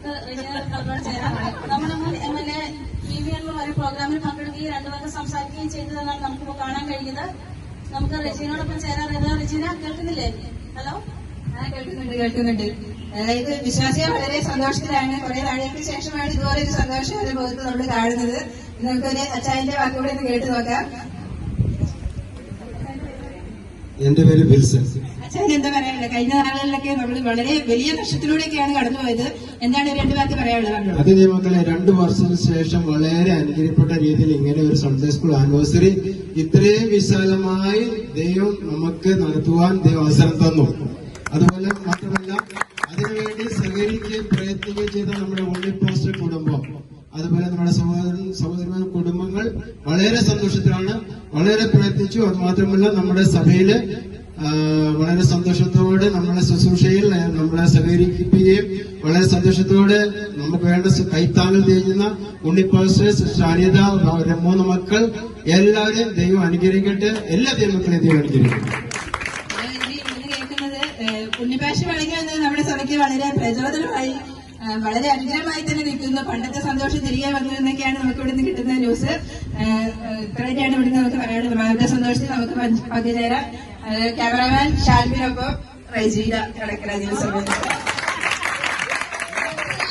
നമുക്ക് കളറോട് ചേരാം. നമ്മുടെ മുൻ MLA PVN ഒരു പ്രോഗ്രാമിൽ പങ്കെടുക്കുകയും രണ്ടുപേർക്ക് സംസാരിക്കുകയും ചെയ്തതെന്നാണ് നമുക്കിപ്പോൾ കാണാൻ കഴിയുന്നത്. നമുക്ക് റെജീനോടൊപ്പം ചേരാൻ. റെജീന കേൾക്കുന്നില്ലേ? ഹലോ, കേൾക്കുന്നുണ്ട്. അതായത് വിശ്വാസികൾ വളരെ സന്തോഷത്തിലാണ്. കുറെ നാളുകൾക്ക് ശേഷമാണ് ഇതുപോലെ ഒരു സന്തോഷം ഒരു മുഖത്ത് നമ്മൾ കാണുന്നത്. നമുക്കൊരു അച്ചായന്റെ വാക്കുകൂടെ ഒന്ന് കേട്ടു നോക്കാം. എന്റെ പേര് വിൽസൺ. അച്ചായൻ എന്താ പറയാനുള്ളത്? കഴിഞ്ഞ നാളുകളിലൊക്കെ നമ്മൾ വളരെ വലിയ നഷ്ടത്തിലൂടെയൊക്കെയാണ് കടന്നുപോയത്. എന്താണ് രണ്ടു വാക്ക് പറയാനുള്ളത്? അതിന്റെ മക്കളെ 2 വർഷത്തിന് ശേഷം വളരെ അനുഗ്രഹപ്പെട്ട രീതിയിൽ ഇങ്ങനെ ഒരു സൺഡേ സ്കൂൾ ആനിവേഴ്സറി ഇത്രയും വിശാലമായി ദൈവം നമുക്ക് നടത്തുവാൻ ദൈവം അവസരം തന്നു. അതുപോലെ മാത്രമല്ല അതിനുവേണ്ടി സഹകരിക്കുകയും പ്രയത്നിക്കുകയും ചെയ്ത നമ്മുടെ ഉണ്ണിപ്പാസ്റ്റർ കുടുംബം, അതുപോലെ നമ്മുടെ സഹോദരന്മാർ കുടുംബങ്ങൾ വളരെ സന്തോഷത്തിലാണ്, വളരെ പ്രയത്നിച്ചു. അത് മാത്രമല്ല നമ്മുടെ സഭയില് വളരെ സന്തോഷത്തോടെ നമ്മളെ ശുശ്രൂഷയിൽ നമ്മളെ സഹകരിക്കുകയും വളരെ സന്തോഷത്തോടെ നമുക്ക് വേണ്ട കൈത്താങ്ങൽ ചെയ്യുന്ന ഉണ്ണിപ്പാസ്റ്റർ, അനിത, 3 മക്കൾ എല്ലാവരെയും ദൈവം അനുഗ്രഹിക്കട്ടെ. എല്ലാ ദൈവമക്കളെയും ദൈവം അനുഗ്രഹിക്കട്ടെ. ഉണ്ണിപ്പാഷ വളങ്ങി വന്നത് നമ്മുടെ സഭയ്ക്ക് വളരെ പ്രചോദനമായി, വളരെ അനുഗ്രഹമായി തന്നെ നിൽക്കുന്നു. പണ്ടത്തെ സന്തോഷം തിരികെ വന്നു എന്നൊക്കെയാണ് നമുക്ക് ഇവിടുന്ന് കിട്ടുന്ന ന്യൂസ്. ഇത്രയൊക്കെയാണ് ഇവിടുന്ന് നമുക്ക് പറയാനുള്ളത്. അവരുടെ സന്തോഷത്തിൽ നമുക്ക് പങ്കുചേരാം. ക്യാമറാമാൻ ഷാൽബിനൊപ്പം റെജീന കടക്കര ന്യൂസ്.